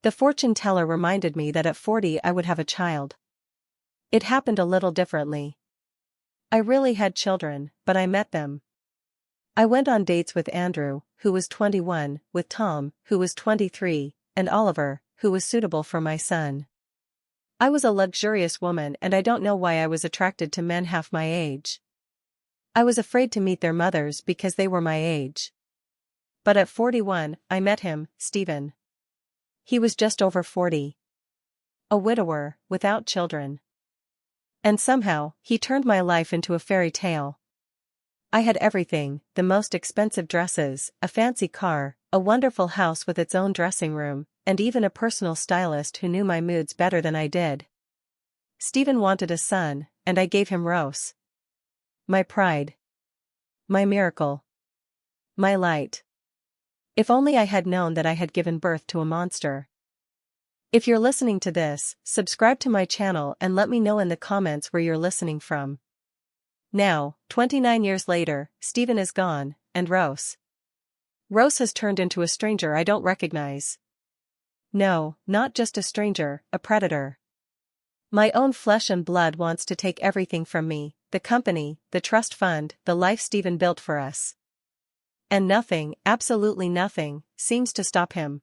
The fortune teller reminded me that at 40 I would have a child. It happened a little differently. I really had children, but I met them. I went on dates with Andrew, who was 21, with Tom, who was 23, and Oliver, who was suitable for my son. I was a luxurious woman, and I don't know why I was attracted to men half my age. I was afraid to meet their mothers because they were my age. But at 41, I met him, Stephen. He was just over 40. A widower, without children. And somehow, he turned my life into a fairy tale. I had everything: the most expensive dresses, a fancy car, a wonderful house with its own dressing room, and even a personal stylist who knew my moods better than I did. Stephen wanted a son, and I gave him Rose. My pride. My miracle. My light. If only I had known that I had given birth to a monster. If you're listening to this, subscribe to my channel and let me know in the comments where you're listening from. Now, 29 years later, Stephen is gone, and Rose has turned into a stranger I don't recognize. No, not just a stranger, a predator. My own flesh and blood wants to take everything from me: the company, the trust fund, the life Stephen built for us. And nothing, absolutely nothing, seems to stop him.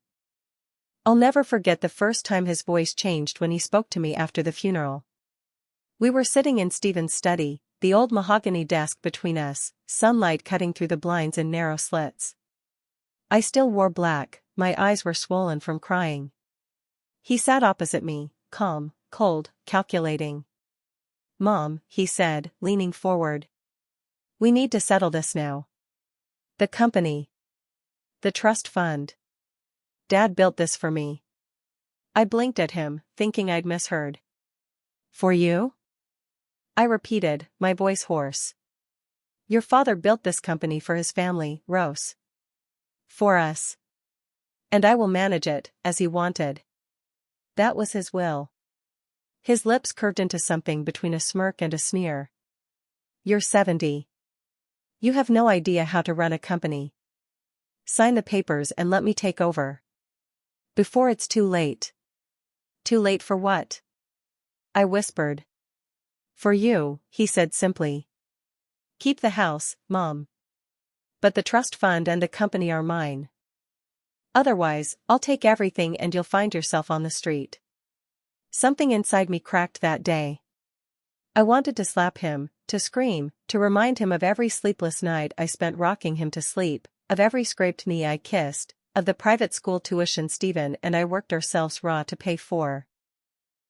I'll never forget the first time his voice changed when he spoke to me after the funeral. We were sitting in Stephen's study, the old mahogany desk between us, sunlight cutting through the blinds in narrow slits. I still wore black, my eyes were swollen from crying. He sat opposite me, calm, cold, calculating. "Mom," he said, leaning forward. "We need to settle this now. The company. The trust fund. Dad built this for me." I blinked at him, thinking I'd misheard. "For you?" I repeated, my voice hoarse. "Your father built this company for his family, Rose. For us. And I will manage it, as he wanted. That was his will." His lips curved into something between a smirk and a sneer. "You're 70. You have no idea how to run a company. Sign the papers and let me take over. Before it's too late." "Too late for what?" I whispered. "For you," he said simply. "Keep the house, Mom. But the trust fund and the company are mine. Otherwise, I'll take everything and you'll find yourself on the street." Something inside me cracked that day. I wanted to slap him, to scream, to remind him of every sleepless night I spent rocking him to sleep, of every scraped knee I kissed, of the private school tuition Stephen and I worked ourselves raw to pay for.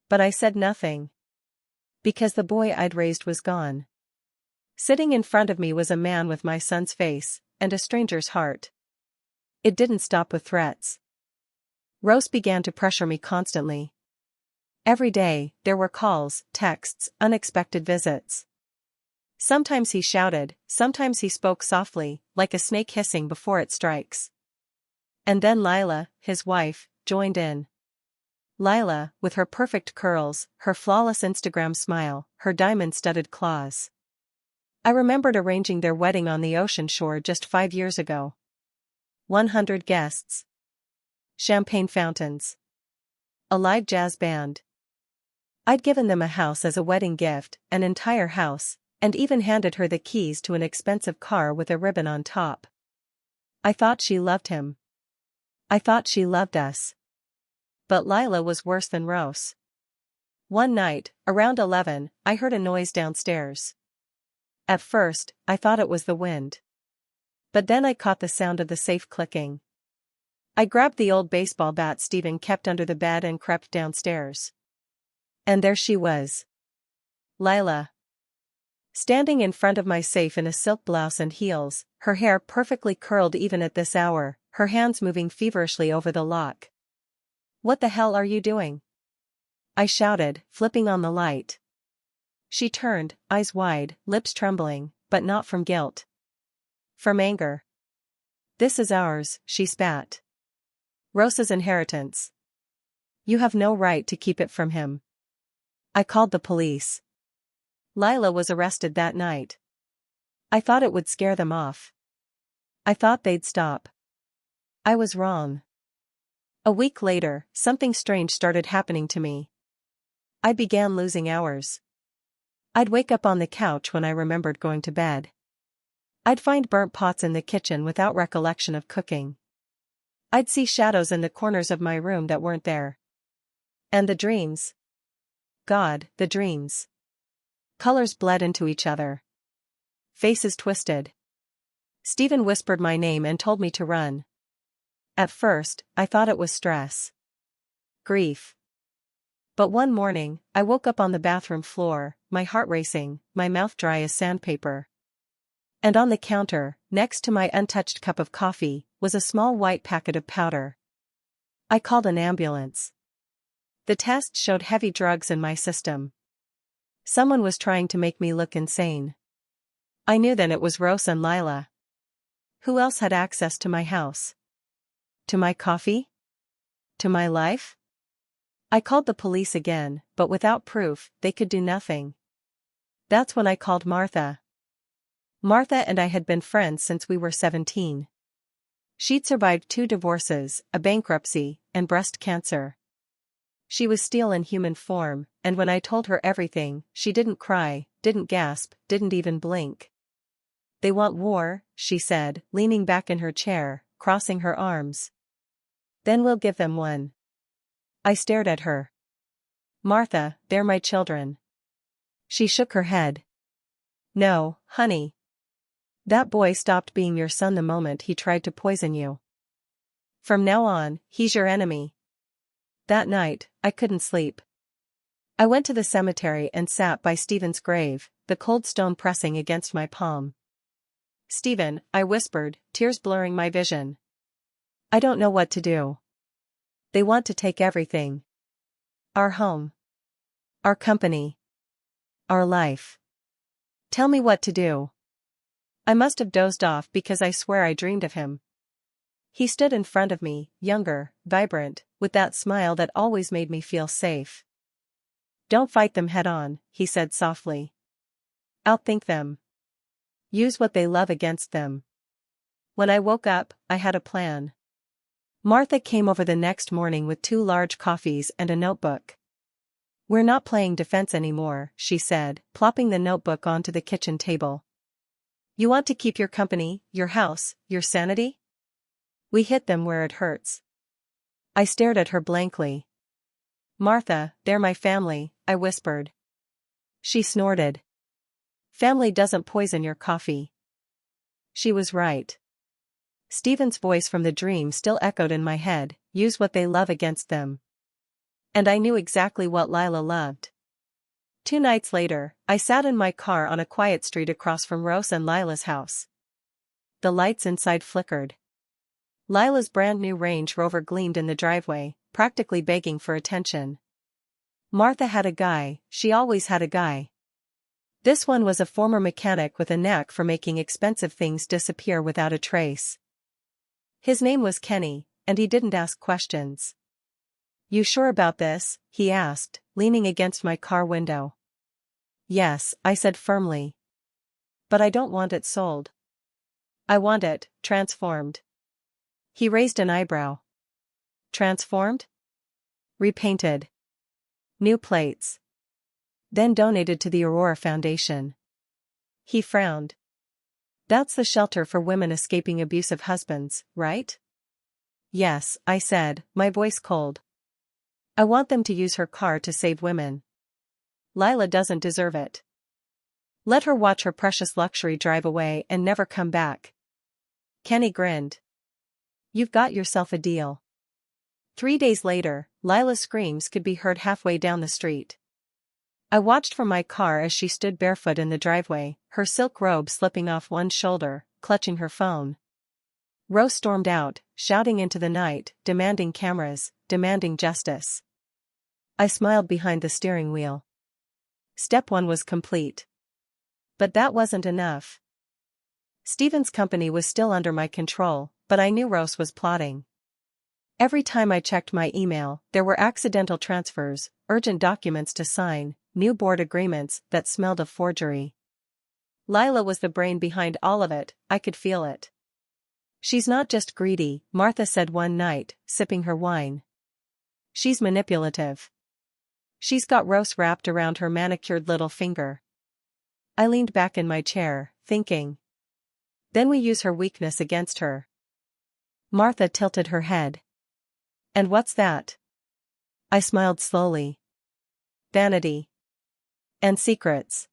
But I said nothing. Because the boy I'd raised was gone. Sitting in front of me was a man with my son's face, and a stranger's heart. It didn't stop with threats. Rose began to pressure me constantly. Every day, there were calls, texts, unexpected visits. Sometimes he shouted, sometimes he spoke softly, like a snake hissing before it strikes. And then Lila, his wife, joined in. Lila, with her perfect curls, her flawless Instagram smile, her diamond-studded claws. I remembered arranging their wedding on the ocean shore just 5 years ago. 100 guests. Champagne fountains. A live jazz band. I'd given them a house as a wedding gift, an entire house, and even handed her the keys to an expensive car with a ribbon on top. I thought she loved him. I thought she loved us. But Lila was worse than Rose. One night, around 11, I heard a noise downstairs. At first, I thought it was the wind. But then I caught the sound of the safe clicking. I grabbed the old baseball bat Stephen kept under the bed and crept downstairs. And there she was. Lila. Standing in front of my safe in a silk blouse and heels, her hair perfectly curled even at this hour, her hands moving feverishly over the lock. "What the hell are you doing?" I shouted, flipping on the light. She turned, eyes wide, lips trembling, but not from guilt. From anger. "This is ours," she spat. "Rose's inheritance. You have no right to keep it from him." I called the police. Lila was arrested that night. I thought it would scare them off. I thought they'd stop. I was wrong. A week later, something strange started happening to me. I began losing hours. I'd wake up on the couch when I remembered going to bed. I'd find burnt pots in the kitchen without recollection of cooking. I'd see shadows in the corners of my room that weren't there. And the dreams. God, the dreams. Colors bled into each other. Faces twisted. Stephen whispered my name and told me to run. At first, I thought it was stress. Grief. But one morning, I woke up on the bathroom floor, my heart racing, my mouth dry as sandpaper. And on the counter, next to my untouched cup of coffee, was a small white packet of powder. I called an ambulance. The test showed heavy drugs in my system. Someone was trying to make me look insane. I knew then it was Rose and Lila. Who else had access to my house? To my coffee? To my life? I called the police again, but without proof, they could do nothing. That's when I called Martha. Martha and I had been friends since we were 17. She'd survived 2 divorces, a bankruptcy, and breast cancer. She was steel in human form, and when I told her everything, she didn't cry, didn't gasp, didn't even blink. They want war, she said, leaning back in her chair, crossing her arms. Then we'll give them one. I stared at her. Martha, they're my children. She shook her head. No, honey. That boy stopped being your son the moment he tried to poison you. From now on, he's your enemy. That night, I couldn't sleep. I went to the cemetery and sat by Stephen's grave, the cold stone pressing against my palm. Stephen, I whispered, tears blurring my vision. I don't know what to do. They want to take everything. Our home. Our company. Our life. Tell me what to do. I must have dozed off because I swear I dreamed of him. He stood in front of me, younger, vibrant, with that smile that always made me feel safe. Don't fight them head on, he said softly. Outthink them. Use what they love against them. When I woke up, I had a plan. Martha came over the next morning with 2 large coffees and a notebook. We're not playing defense anymore, she said, plopping the notebook onto the kitchen table. You want to keep your company, your house, your sanity? We hit them where it hurts. I stared at her blankly. Martha, they're my family, I whispered. She snorted. Family doesn't poison your coffee. She was right. Stephen's voice from the dream still echoed in my head, use what they love against them. And I knew exactly what Lila loved. 2 nights later, I sat in my car on a quiet street across from Rose and Lila's house. The lights inside flickered. Lila's brand new Range Rover gleamed in the driveway, practically begging for attention. Martha had a guy, she always had a guy. This one was a former mechanic with a knack for making expensive things disappear without a trace. His name was Kenny, and he didn't ask questions. You sure about this? He asked, leaning against my car window. Yes, I said firmly. But I don't want it sold. I want it transformed. He raised an eyebrow. Transformed? Repainted. New plates. Then donated to the Aurora Foundation. He frowned. That's the shelter for women escaping abusive husbands, right? Yes, I said, my voice cold. I want them to use her car to save women. Lila doesn't deserve it. Let her watch her precious luxury drive away and never come back. Kenny grinned. You've got yourself a deal. 3 days later, Lila's screams could be heard halfway down the street. I watched from my car as she stood barefoot in the driveway, her silk robe slipping off one shoulder, clutching her phone. Rose stormed out, shouting into the night, demanding cameras, demanding justice. I smiled behind the steering wheel. Step 1 was complete. But that wasn't enough. Stephen's company was still under my control, but I knew Rose was plotting. Every time I checked my email, there were accidental transfers, urgent documents to sign, new board agreements that smelled of forgery. Lila was the brain behind all of it, I could feel it. She's not just greedy, Martha said one night, sipping her wine. She's manipulative. She's got Rose wrapped around her manicured little finger. I leaned back in my chair, thinking. Then we use her weakness against her. Martha tilted her head. And what's that? I smiled slowly. Vanity. And secrets.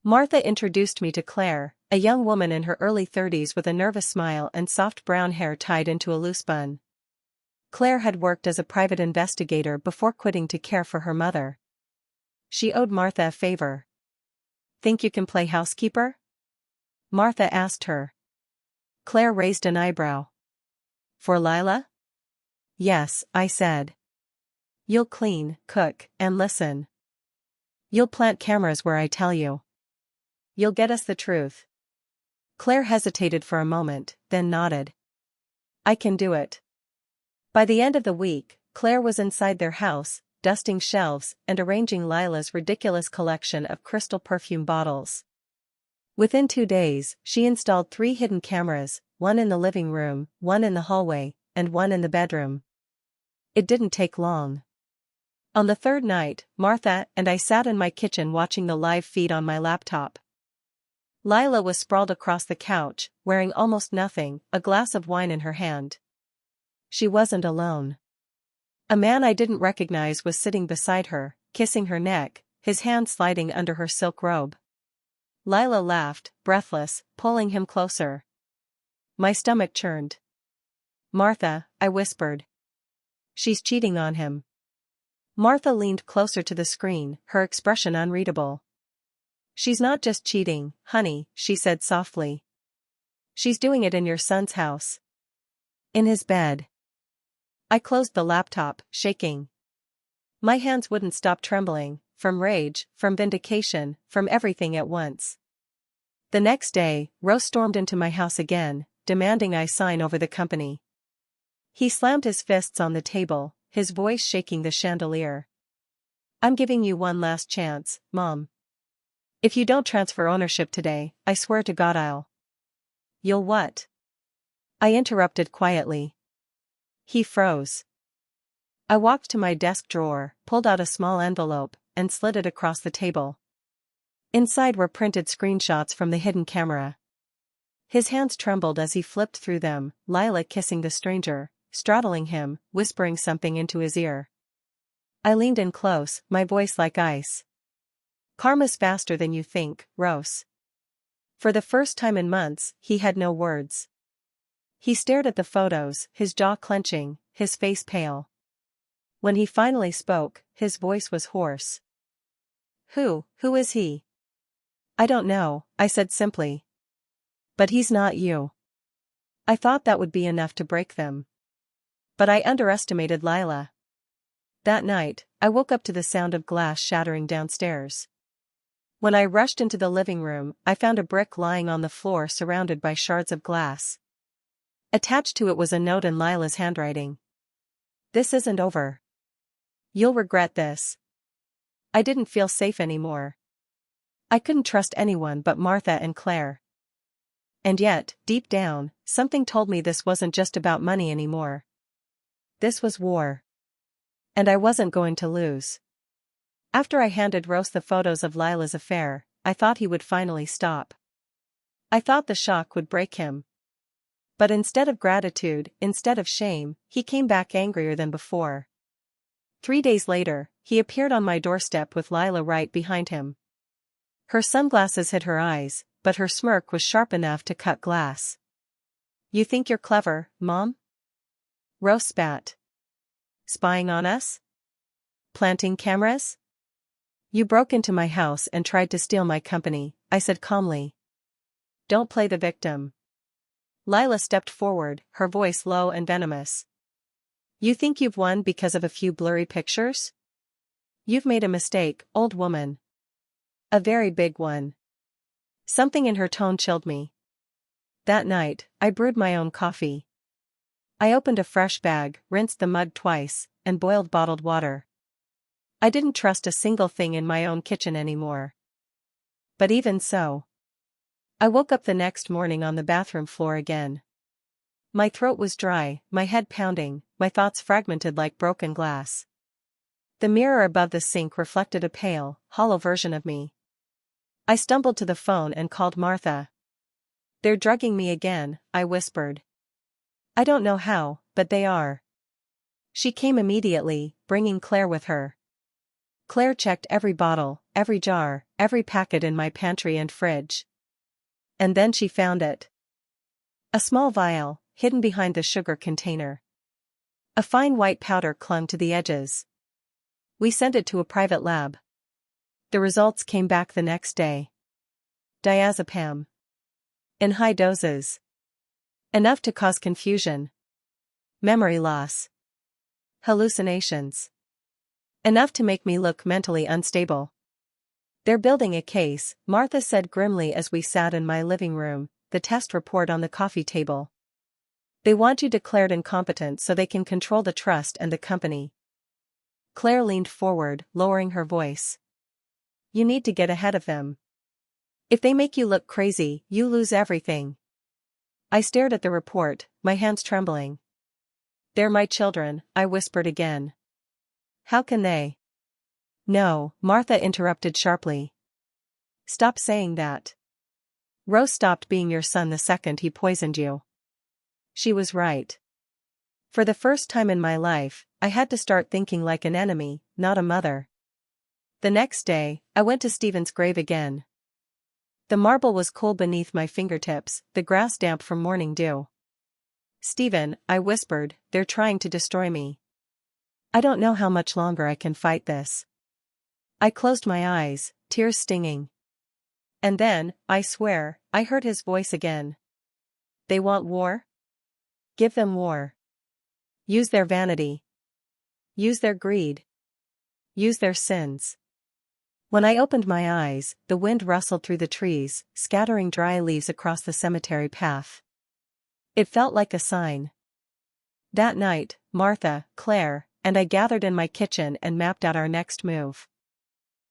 Martha introduced me to Claire, a young woman in her early 30s with a nervous smile and soft brown hair tied into a loose bun. Claire had worked as a private investigator before quitting to care for her mother. She owed Martha a favor. Think you can play housekeeper? Martha asked her. Claire raised an eyebrow. For Lila? Yes, I said. You'll clean, cook, and listen. You'll plant cameras where I tell you. You'll get us the truth. Claire hesitated for a moment, then nodded. I can do it. By the end of the week, Claire was inside their house, dusting shelves and arranging Lila's ridiculous collection of crystal perfume bottles. Within 2 days, she installed 3 hidden cameras, one in the living room, one in the hallway, and one in the bedroom. It didn't take long. On the 3rd night, Martha and I sat in my kitchen watching the live feed on my laptop. Lila was sprawled across the couch, wearing almost nothing, a glass of wine in her hand. She wasn't alone. A man I didn't recognize was sitting beside her, kissing her neck, his hand sliding under her silk robe. Lila laughed, breathless, pulling him closer. My stomach churned. Martha, I whispered. She's cheating on him. Martha leaned closer to the screen, her expression unreadable. She's not just cheating, honey, she said softly. She's doing it in your son's house. In his bed. I closed the laptop, shaking. My hands wouldn't stop trembling, from rage, from vindication, from everything at once. The next day, Rose stormed into my house again, demanding I sign over the company. He slammed his fists on the table, his voice shaking the chandelier. I'm giving you one last chance, Mom. If you don't transfer ownership today, I swear to God I'll. You'll what? I interrupted quietly. He froze. I walked to my desk drawer, pulled out a small envelope, and slid it across the table. Inside were printed screenshots from the hidden camera. His hands trembled as he flipped through them, Lila kissing the stranger, straddling him, whispering something into his ear. I leaned in close, my voice like ice. Karma's faster than you think, Rose. For the first time in months, he had no words. He stared at the photos, his jaw clenching, his face pale. When he finally spoke, his voice was hoarse. Who is he? I don't know, I said simply. But he's not you. I thought that would be enough to break them. But I underestimated Lila. That night, I woke up to the sound of glass shattering downstairs. When I rushed into the living room, I found a brick lying on the floor surrounded by shards of glass. Attached to it was a note in Lila's handwriting. This isn't over. You'll regret this. I didn't feel safe anymore. I couldn't trust anyone but Martha and Claire. And yet, deep down, something told me this wasn't just about money anymore. This was war. And I wasn't going to lose. After I handed Rose the photos of Lila's affair, I thought he would finally stop. I thought the shock would break him. But instead of gratitude, instead of shame, he came back angrier than before. 3 days later, he appeared on my doorstep with Lila right behind him. Her sunglasses hid her eyes, but her smirk was sharp enough to cut glass. You think you're clever, Mom? Rose spat. Spying on us? Planting cameras? You broke into my house and tried to steal my company, I said calmly. Don't play the victim. Lila stepped forward, her voice low and venomous. You think you've won because of a few blurry pictures? You've made a mistake, old woman. A very big one. Something in her tone chilled me. That night, I brewed my own coffee. I opened a fresh bag, rinsed the mug twice, and boiled bottled water. I didn't trust a single thing in my own kitchen anymore. But even so, I woke up the next morning on the bathroom floor again. My throat was dry, my head pounding, my thoughts fragmented like broken glass. The mirror above the sink reflected a pale, hollow version of me. I stumbled to the phone and called Martha. "They're drugging me again," I whispered. "I don't know how, but they are." She came immediately, bringing Claire with her. Claire checked every bottle, every jar, every packet in my pantry and fridge. And then she found it. A small vial, hidden behind the sugar container. A fine white powder clung to the edges. We sent it to a private lab. The results came back the next day. Diazepam. In high doses. Enough to cause confusion. Memory loss. Hallucinations. Enough to make me look mentally unstable. "They're building a case," Martha said grimly as we sat in my living room, the test report on the coffee table. "They want you declared incompetent so they can control the trust and the company." Claire leaned forward, lowering her voice. "You need to get ahead of them. If they make you look crazy, you lose everything." I stared at the report, my hands trembling. "They're my children," I whispered again. "How can they?" "No," Martha interrupted sharply. "Stop saying that. Rose stopped being your son the second he poisoned you." She was right. For the first time in my life, I had to start thinking like an enemy, not a mother. The next day, I went to Stephen's grave again. The marble was cool beneath my fingertips, the grass damp from morning dew. "Stephen," I whispered, "they're trying to destroy me. I don't know how much longer I can fight this." I closed my eyes, tears stinging. And then, I swear, I heard his voice again. "They want war? Give them war. Use their vanity. Use their greed. Use their sins." When I opened my eyes, the wind rustled through the trees, scattering dry leaves across the cemetery path. It felt like a sign. That night, Martha, Claire, and I gathered in my kitchen and mapped out our next move.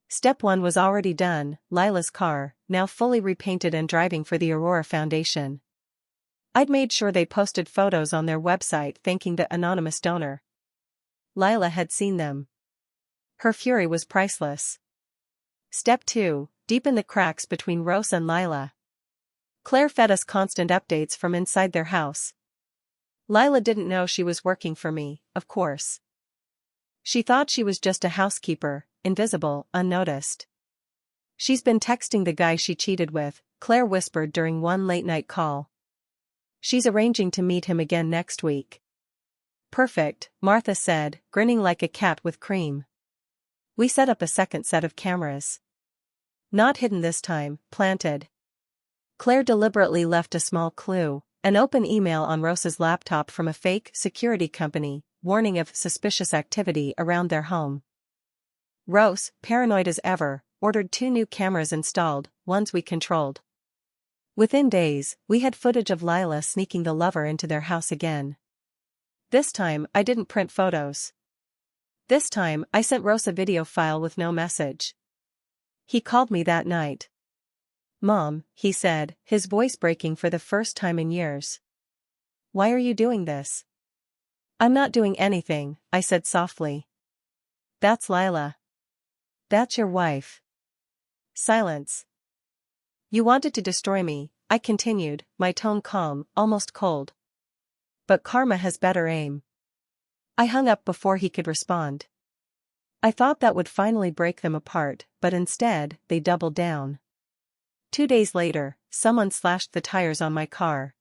Step 1 was already done, Lila's car, now fully repainted and driving for the Aurora Foundation. I'd made sure they posted photos on their website thanking the anonymous donor. Lila had seen them. Her fury was priceless. Step 2, deepen the cracks between Rose and Lila. Claire fed us constant updates from inside their house. Lila didn't know she was working for me, of course. She thought she was just a housekeeper, invisible, unnoticed. "She's been texting the guy she cheated with," Claire whispered during one late-night call. "She's arranging to meet him again next week." "Perfect," Martha said, grinning like a cat with cream. We set up a second set of cameras. Not hidden this time, planted. Claire deliberately left a small clue, an open email on Rose's laptop from a fake security company, warning of suspicious activity around their home. Rose, paranoid as ever, ordered 2 new cameras installed, ones we controlled. Within days, we had footage of Lila sneaking the lover into their house again. This time, I didn't print photos. This time, I sent Rose a video file with no message. He called me that night. "Mom," he said, his voice breaking for the first time in years. "Why are you doing this?" "I'm not doing anything," I said softly. "That's Lila. That's your wife." Silence. "You wanted to destroy me," I continued, my tone calm, almost cold. "But karma has better aim." I hung up before he could respond. I thought that would finally break them apart, but instead, they doubled down. 2 days later, someone slashed the tires on my car.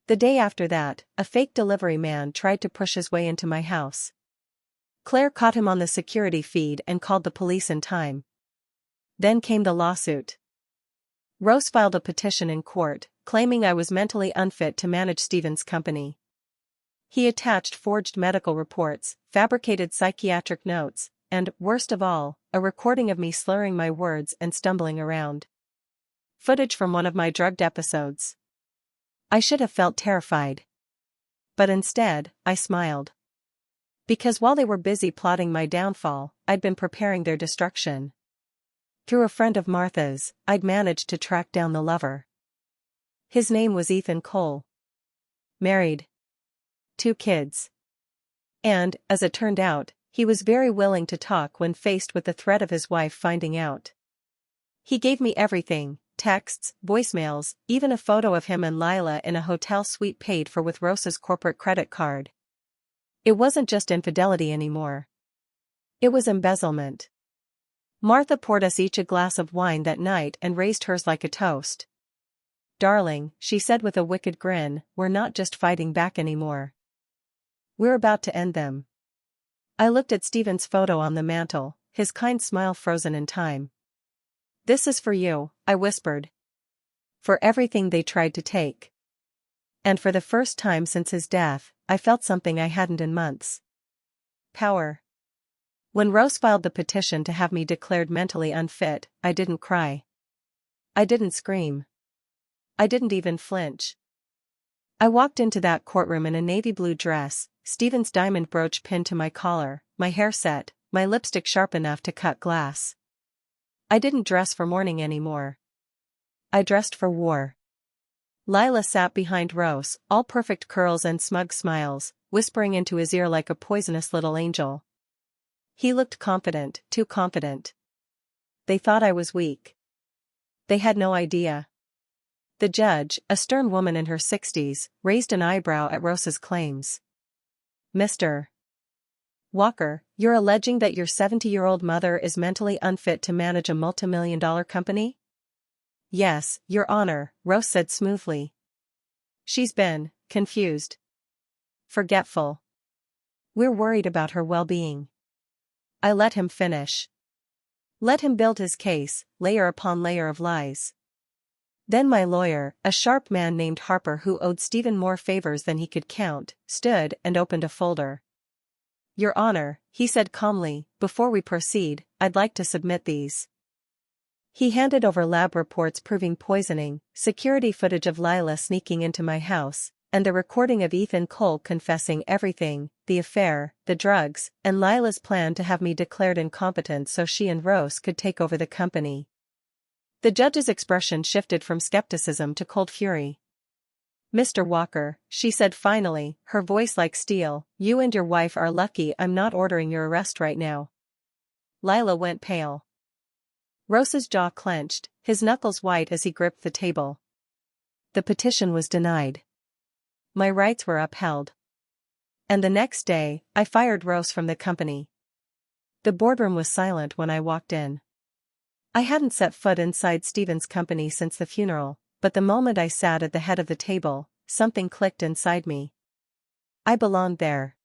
The day after that, a fake delivery man tried to push his way into my house. Claire caught him on the security feed and called the police in time. Then came the lawsuit. Rose filed a petition in court, claiming I was mentally unfit to manage Stephen's company. He attached forged medical reports, fabricated psychiatric notes, and, worst of all, a recording of me slurring my words and stumbling around. Footage from one of my drugged episodes. I should have felt terrified. But instead, I smiled. Because while they were busy plotting my downfall, I'd been preparing their destruction. Through a friend of Martha's, I'd managed to track down the lover. His name was Ethan Cole. married. 2 kids. And, as it turned out, he was very willing to talk when faced with the threat of his wife finding out. He gave me everything: texts, voicemails, even a photo of him and Lila in a hotel suite paid for with Rosa's corporate credit card. It wasn't just infidelity anymore. It was embezzlement. Martha poured us each a glass of wine that night and raised hers like a toast. "Darling," she said with a wicked grin, "we're not just fighting back anymore. We're about to end them." I looked at Stephen's photo on the mantel, his kind smile frozen in time. "This is for you," I whispered. "For everything they tried to take." And for the first time since his death, I felt something I hadn't in months. Power. When Rose filed the petition to have me declared mentally unfit, I didn't cry. I didn't scream. I didn't even flinch. I walked into that courtroom in a navy blue dress, Stephen's diamond brooch pinned to my collar, my hair set, my lipstick sharp enough to cut glass. I didn't dress for mourning anymore. I dressed for war. Lila sat behind Rose, all perfect curls and smug smiles, whispering into his ear like a poisonous little angel. He looked confident, too confident. They thought I was weak. They had no idea. The judge, a stern woman in her 60s, raised an eyebrow at Rosa's claims. "Mr. Walker, you're alleging that your 70-year-old mother is mentally unfit to manage a multimillion-dollar company?" "Yes, Your Honor," Rose said smoothly. "She's been confused. Forgetful. We're worried about her well-being." I let him finish. Let him build his case, layer upon layer of lies. Then my lawyer, a sharp man named Harper who owed Stephen more favors than he could count, stood and opened a folder. "Your Honor," he said calmly, "before we proceed, I'd like to submit these." He handed over lab reports proving poisoning, security footage of Lila sneaking into my house, and the recording of Ethan Cole confessing everything: the affair, the drugs, and Lila's plan to have me declared incompetent so she and Rose could take over the company. The judge's expression shifted from skepticism to cold fury. "Mr. Walker," she said finally, her voice like steel, "you and your wife are lucky I'm not ordering your arrest right now." Lila went pale. Rose's jaw clenched, his knuckles white as he gripped the table. The petition was denied. My rights were upheld. And the next day, I fired Rose from the company. The boardroom was silent when I walked in. I hadn't set foot inside Stephen's company since the funeral, but the moment I sat at the head of the table, something clicked inside me. I belonged there.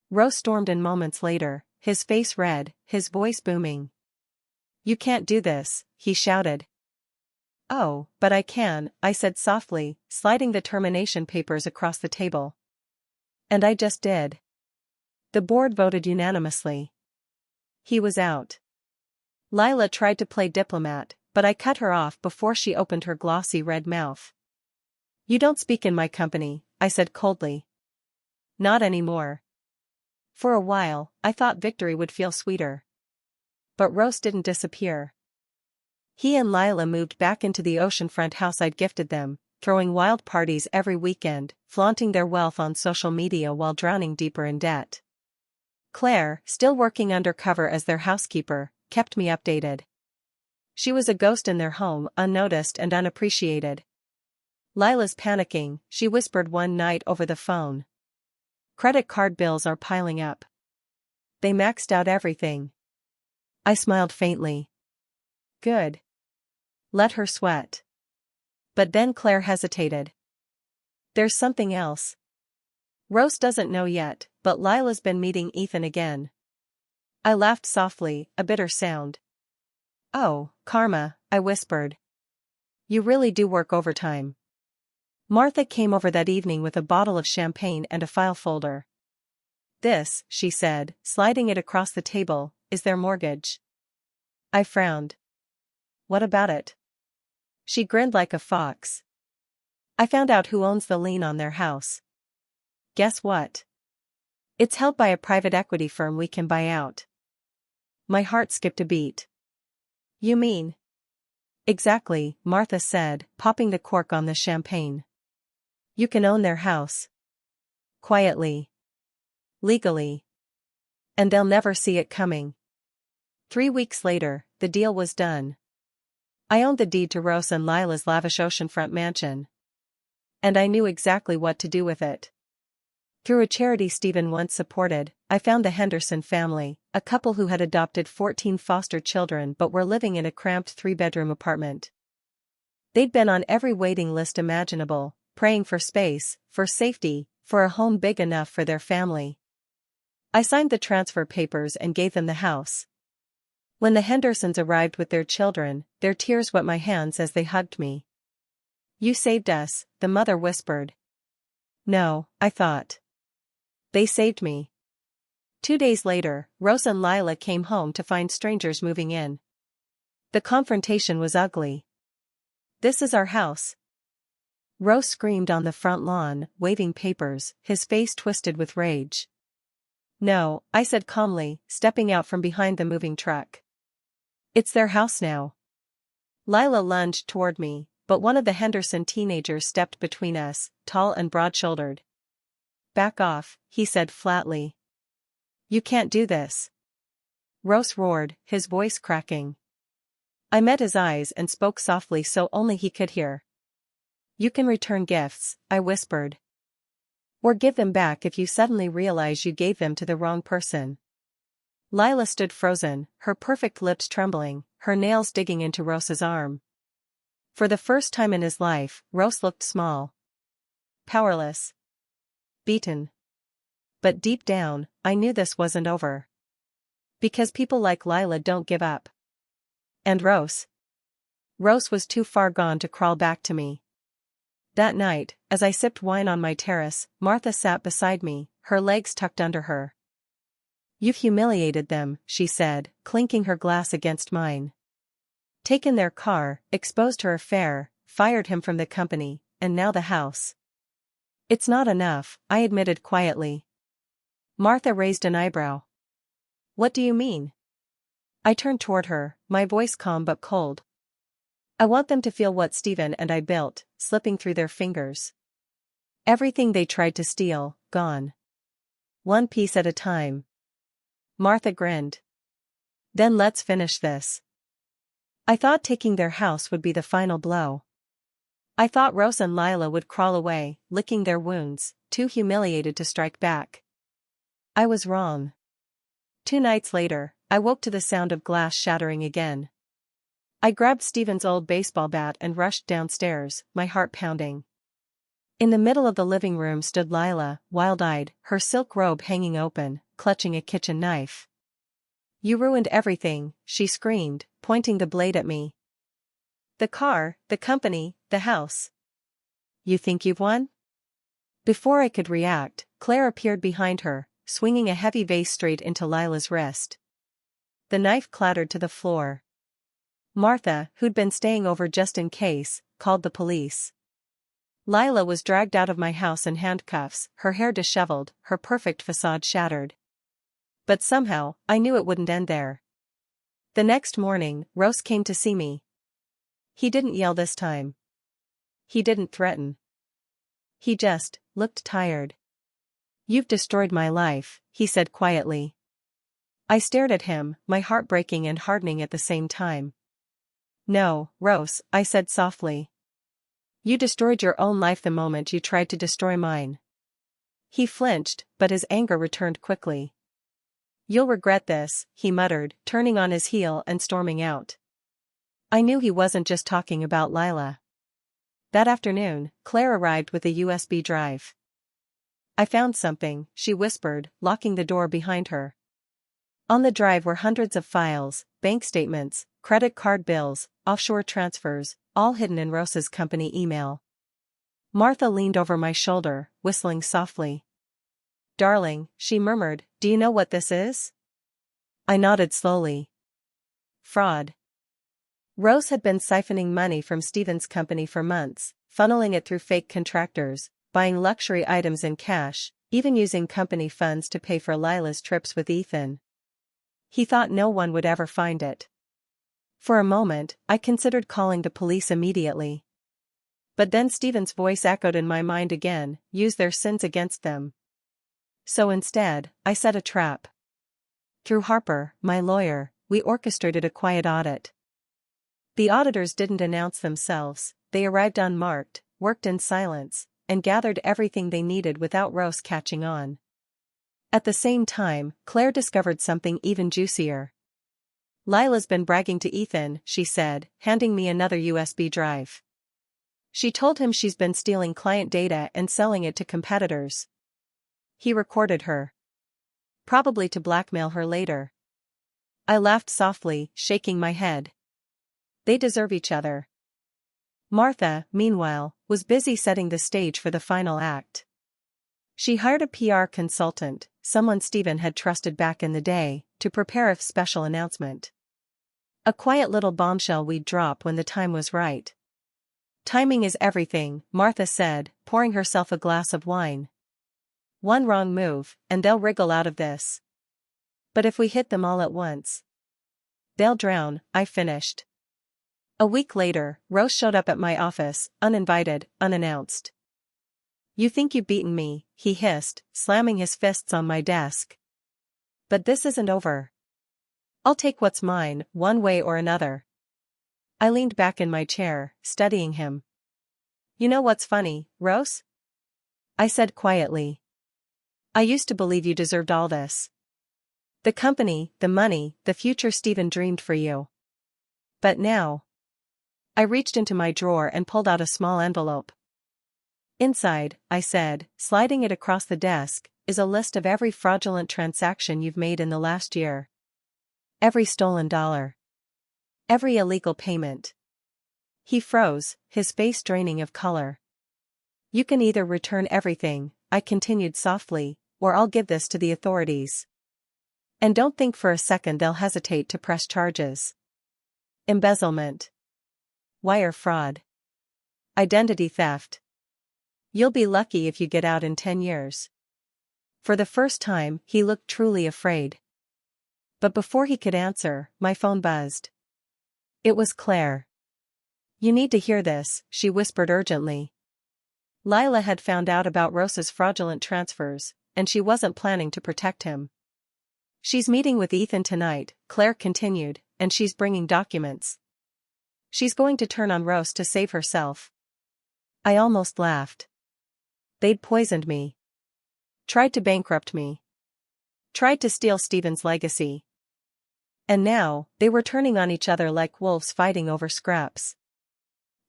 Rose stormed in moments later, his face red, his voice booming. "You can't do this," he shouted. "Oh, but I can," I said softly, sliding the termination papers across the table. And I just did. The board voted unanimously. He was out. Lila tried to play diplomat, but I cut her off before she opened her glossy red mouth. "You don't speak in my company," I said coldly. "Not anymore." For a while, I thought victory would feel sweeter. But Rose didn't disappear. He and Lila moved back into the oceanfront house I'd gifted them, throwing wild parties every weekend, flaunting their wealth on social media while drowning deeper in debt. Claire, still working undercover as their housekeeper, kept me updated. She was a ghost in their home, unnoticed and unappreciated. "Lila's panicking," she whispered one night over the phone. "Credit card bills are piling up. They maxed out everything." I smiled faintly. Good. Let her sweat. But then Claire hesitated. "There's something else. Rose doesn't know yet, but Lila's been meeting Ethan again." I laughed softly, a bitter sound. "Oh, karma," I whispered. "You really do work overtime." Martha came over that evening with a bottle of champagne and a file folder. "This," she said, sliding it across the table, "is their mortgage." I frowned. "What about it?" She grinned like a fox. "I found out who owns the lien on their house." "Guess what? It's held by a private equity firm we can buy out." My heart skipped a beat. "You mean?" "Exactly," Martha said, popping the cork on the champagne. You can own their house. Quietly. Legally. And they'll never see it coming. 3 weeks later, the deal was done. I owned the deed to Rose and Lila's lavish oceanfront mansion. And I knew exactly what to do with it. Through a charity Stephen once supported, I found the Henderson family, a couple who had adopted 14 foster children but were living in a cramped 3-bedroom apartment. They'd been on every waiting list imaginable, praying for space, for safety, for a home big enough for their family. I signed the transfer papers and gave them the house. When the Hendersons arrived with their children, their tears wet my hands as they hugged me. "You saved us," the mother whispered. "No," I thought. "They saved me." 2 days later, Rose and Lila came home to find strangers moving in. The confrontation was ugly. "This is our house." Rose screamed on the front lawn, waving papers, his face twisted with rage. "No," I said calmly, stepping out from behind the moving truck. "It's their house now." Lila lunged toward me, but one of the Henderson teenagers stepped between us, tall and broad-shouldered. "Back off," he said flatly. "You can't do this." Rose roared, his voice cracking. I met his eyes and spoke softly so only he could hear. "You can return gifts," I whispered. "Or give them back if you suddenly realize you gave them to the wrong person." Lila stood frozen, her perfect lips trembling, her nails digging into Rose's arm. For the first time in his life, Rose looked small. Powerless. Beaten. But deep down, I knew this wasn't over. Because people like Lila don't give up. And Rose? Rose was too far gone to crawl back to me. That night, as I sipped wine on my terrace, Martha sat beside me, her legs tucked under her. "You've humiliated them," she said, clinking her glass against mine. "Taken their car, exposed her affair, fired him from the company, and now the house." "It's not enough," I admitted quietly. Martha raised an eyebrow. "What do you mean?" I turned toward her, my voice calm but cold. "I want them to feel what Stephen and I built, slipping through their fingers. Everything they tried to steal, gone. One piece at a time." Martha grinned. "Then let's finish this." I thought taking their house would be the final blow. I thought Rose and Lila would crawl away, licking their wounds, too humiliated to strike back. I was wrong. 2 nights later, I woke to the sound of glass shattering again. I grabbed Stephen's old baseball bat and rushed downstairs, my heart pounding. In the middle of the living room stood Lila, wild-eyed, her silk robe hanging open, clutching a kitchen knife. "You ruined everything," she screamed, pointing the blade at me. "The car, the company, the house. You think you've won?" Before I could react, Claire appeared behind her, swinging a heavy vase straight into Lila's wrist. The knife clattered to the floor. Martha, who'd been staying over just in case, called the police. Lila was dragged out of my house in handcuffs, her hair disheveled, her perfect facade shattered. But somehow, I knew it wouldn't end there. The next morning, Rose came to see me. He didn't yell this time. He didn't threaten. He just looked tired. "You've destroyed my life," he said quietly. I stared at him, my heart breaking and hardening at the same time. "No, Rose," I said softly. "You destroyed your own life the moment you tried to destroy mine." He flinched, but his anger returned quickly. "You'll regret this," he muttered, turning on his heel and storming out. I knew he wasn't just talking about Lila. That afternoon, Claire arrived with a USB drive. "I found something," she whispered, locking the door behind her. On the drive were hundreds of files, bank statements, credit card bills, offshore transfers, all hidden in Rose's company email. Martha leaned over my shoulder, whistling softly. "Darling," she murmured, "do you know what this is?" I nodded slowly. Fraud. Rose had been siphoning money from Stephen's company for months, funneling it through fake contractors, buying luxury items in cash, even using company funds to pay for Lila's trips with Ethan. He thought no one would ever find it. For a moment, I considered calling the police immediately. But then Stephen's voice echoed in my mind again, use their sins against them. So instead, I set a trap. Through Harper, my lawyer, we orchestrated a quiet audit. The auditors didn't announce themselves, they arrived unmarked, worked in silence, and gathered everything they needed without Rose catching on. At the same time, Claire discovered something even juicier. Lila's been bragging to Ethan, she said, handing me another USB drive. She told him she's been stealing client data and selling it to competitors. He recorded her. Probably to blackmail her later. I laughed softly, shaking my head. They deserve each other. Martha, meanwhile, was busy setting the stage for the final act. She hired a PR consultant, someone Stephen had trusted back in the day, to prepare a special announcement. A quiet little bombshell we'd drop when the time was right. Timing is everything, Martha said, pouring herself a glass of wine. One wrong move, and they'll wriggle out of this. But if we hit them all at once, they'll drown, I finished. A week later, Rose showed up at my office, uninvited, unannounced. You think you've beaten me, he hissed, slamming his fists on my desk. But this isn't over. I'll take what's mine, one way or another. I leaned back in my chair, studying him. You know what's funny, Rose? I said quietly. I used to believe you deserved all this. The company, the money, the future Stephen dreamed for you. But now. I reached into my drawer and pulled out a small envelope. Inside, I said, sliding it across the desk, is a list of every fraudulent transaction you've made in the last year. Every stolen dollar. Every illegal payment. He froze, his face draining of color. You can either return everything, I continued softly, or I'll give this to the authorities. And don't think for a second they'll hesitate to press charges. Embezzlement. Wire fraud. Identity theft. You'll be lucky if you get out in 10 years. For the first time, he looked truly afraid. But before he could answer, my phone buzzed. It was Claire. You need to hear this, she whispered urgently. Lila had found out about Rose's fraudulent transfers, and she wasn't planning to protect him. She's meeting with Ethan tonight, Claire continued, and she's bringing documents. She's going to turn on Rose to save herself. I almost laughed. They'd poisoned me. Tried to bankrupt me. Tried to steal Stephen's legacy. And now, they were turning on each other like wolves fighting over scraps.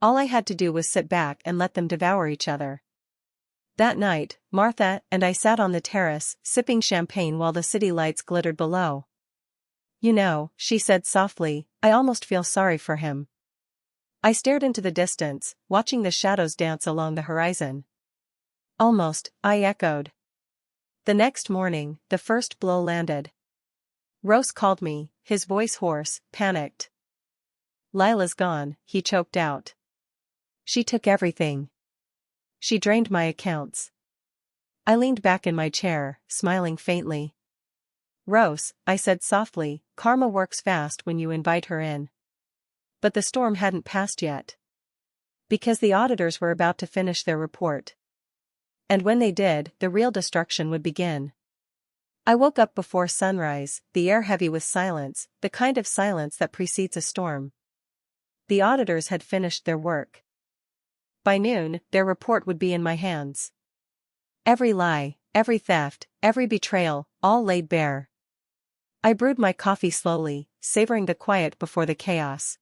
All I had to do was sit back and let them devour each other. That night, Martha and I sat on the terrace, sipping champagne while the city lights glittered below. You know, she said softly, I almost feel sorry for him. I stared into the distance, watching the shadows dance along the horizon. Almost, I echoed. The next morning, the first blow landed. Rose called me, his voice hoarse, panicked. Lila's gone, he choked out. She took everything. She drained my accounts. I leaned back in my chair, smiling faintly. Rose, I said softly, karma works fast when you invite her in. But the storm hadn't passed yet. Because the auditors were about to finish their report. And when they did, the real destruction would begin. I woke up before sunrise, the air heavy with silence, the kind of silence that precedes a storm. The auditors had finished their work. By noon, their report would be in my hands. Every lie, every theft, every betrayal, all laid bare. I brewed my coffee slowly, savoring the quiet before the chaos.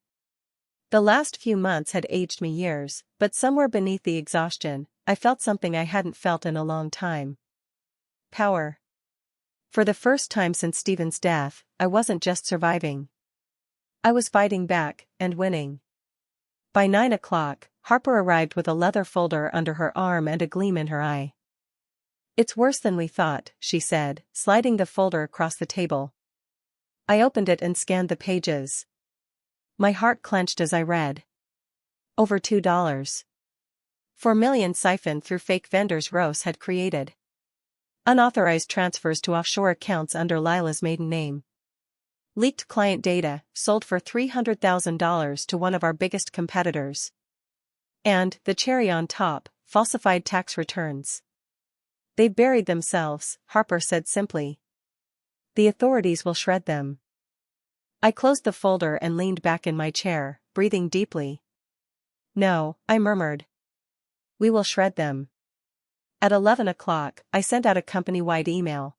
The last few months had aged me years, but somewhere beneath the exhaustion, I felt something I hadn't felt in a long time. Power. For the first time since Stephen's death, I wasn't just surviving. I was fighting back, and winning. By 9 o'clock, Harper arrived with a leather folder under her arm and a gleam in her eye. It's worse than we thought, she said, sliding the folder across the table. I opened it and scanned the pages. My heart clenched as I read. Over $2. 4 million siphoned through fake vendors Rose had created. Unauthorized transfers to offshore accounts under Lila's maiden name. Leaked client data, sold for $300,000 to one of our biggest competitors. And, the cherry on top, falsified tax returns. They buried themselves, Harper said simply. The authorities will shred them. I closed the folder and leaned back in my chair, breathing deeply. No, I murmured. We will shred them. At 11 o'clock, I sent out a company-wide email.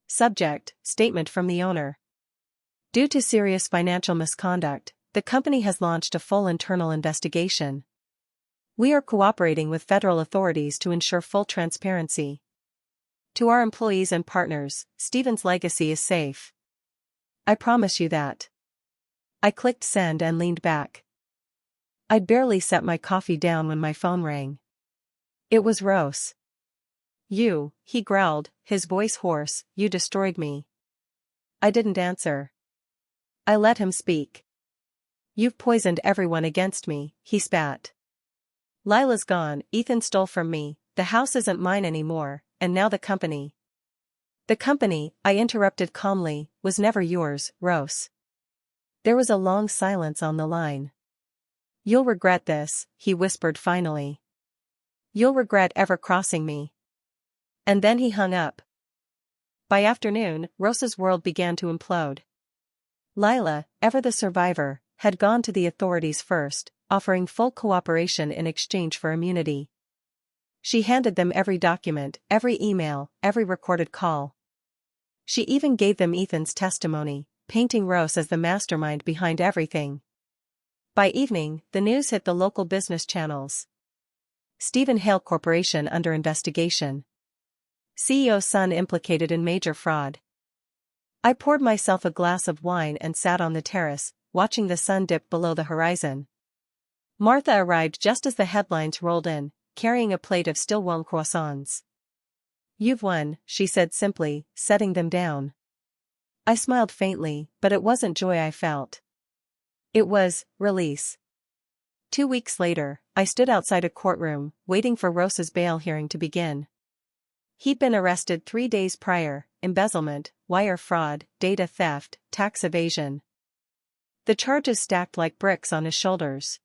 Subject, statement from the owner. Due to serious financial misconduct, the company has launched a full internal investigation. We are cooperating with federal authorities to ensure full transparency. To our employees and partners, Stephen's legacy is safe. I promise you that. I clicked send and leaned back. I'd barely set my coffee down when my phone rang. It was Rose. You, he growled, his voice hoarse, you destroyed me. I didn't answer. I let him speak. You've poisoned everyone against me, he spat. Lila's gone, Ethan stole from me, the house isn't mine anymore, and now the company. The company, I interrupted calmly, was never yours, Rose. There was a long silence on the line. You'll regret this, he whispered finally. You'll regret ever crossing me. And then he hung up. By afternoon, Rose's world began to implode. Lila, ever the survivor, had gone to the authorities first, offering full cooperation in exchange for immunity. She handed them every document, every email, every recorded call. She even gave them Ethan's testimony, painting Rose as the mastermind behind everything. By evening, the news hit the local business channels. Stephen Hale Corporation under investigation. CEO's son implicated in major fraud. I poured myself a glass of wine and sat on the terrace, watching the sun dip below the horizon. Martha arrived just as the headlines rolled in, carrying a plate of still-warm croissants. You've won, she said simply, setting them down. I smiled faintly, but it wasn't joy I felt. It was release. 2 weeks later, I stood outside a courtroom, waiting for Rose's bail hearing to begin. He'd been arrested 3 days prior, embezzlement, wire fraud, data theft, tax evasion. The charges stacked like bricks on his shoulders.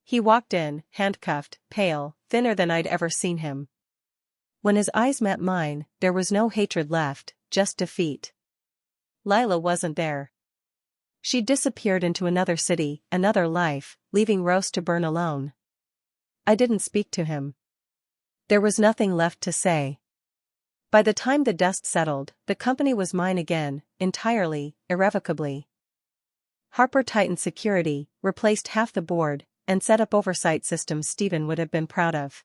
He walked in, handcuffed, pale, thinner than I'd ever seen him. When his eyes met mine, there was no hatred left, just defeat. Lila wasn't there. She'd disappeared into another city, another life, leaving Rose to burn alone. I didn't speak to him. There was nothing left to say. By the time the dust settled, the company was mine again, entirely, irrevocably. Harper tightened security, replaced half the board, and set up oversight systems Stephen would have been proud of.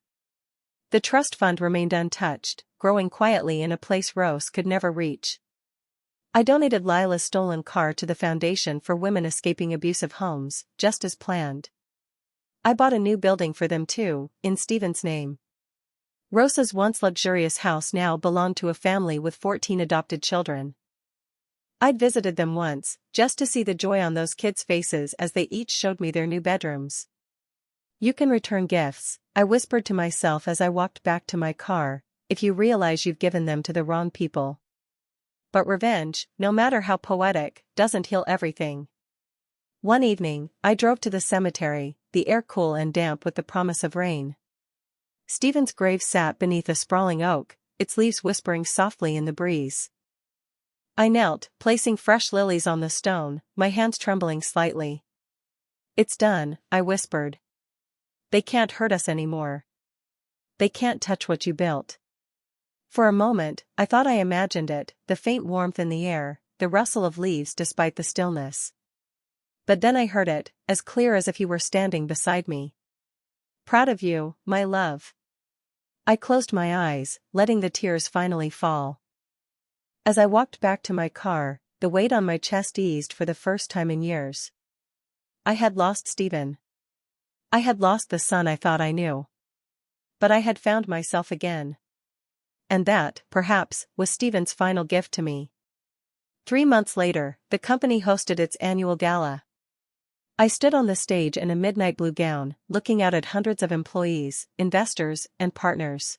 The trust fund remained untouched, growing quietly in a place Rose could never reach. I donated Lila's stolen car to the Foundation for Women Escaping Abusive Homes, just as planned. I bought a new building for them too, in Stephen's name. Rosa's once luxurious house now belonged to a family with 14 adopted children. I'd visited them once, just to see the joy on those kids' faces as they each showed me their new bedrooms. You can return gifts, I whispered to myself as I walked back to my car, if you realize you've given them to the wrong people. But revenge, no matter how poetic, doesn't heal everything. One evening, I drove to the cemetery, the air cool and damp with the promise of rain. Stephen's grave sat beneath a sprawling oak, its leaves whispering softly in the breeze. I knelt, placing fresh lilies on the stone, my hands trembling slightly. It's done, I whispered. They can't hurt us anymore. They can't touch what you built. For a moment, I thought I imagined it, the faint warmth in the air, the rustle of leaves despite the stillness. But then I heard it, as clear as if you were standing beside me. Proud of you, my love. I closed my eyes, letting the tears finally fall. As I walked back to my car, the weight on my chest eased for the first time in years. I had lost Stephen. I had lost the son I thought I knew. But I had found myself again. And that, perhaps, was Stephen's final gift to me. 3 months later, the company hosted its annual gala. I stood on the stage in a midnight blue gown, looking out at hundreds of employees, investors, and partners.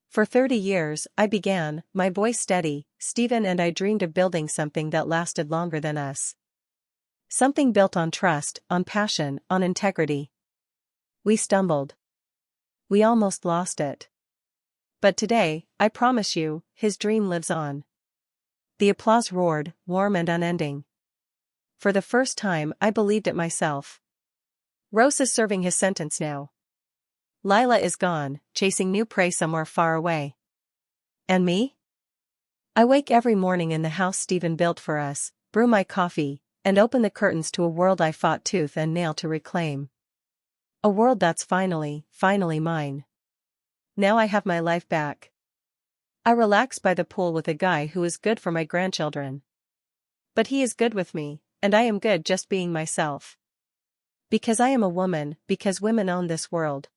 For 30 years, I began, my voice steady, Stephen and I dreamed of building something that lasted longer than us. Something built on trust, on passion, on integrity. We stumbled. We almost lost it. But today, I promise you, his dream lives on. The applause roared, warm and unending. For the first time, I believed it myself. Rose is serving his sentence now. Lila is gone, chasing new prey somewhere far away. And me? I wake every morning in the house Stephen built for us, brew my coffee, and open the curtains to a world I fought tooth and nail to reclaim. A world that's finally mine. Now I have my life back. I relax by the pool with a guy who is good for my grandchildren. But he is good with me, and I am good just being myself. Because I am a woman, because women own this world.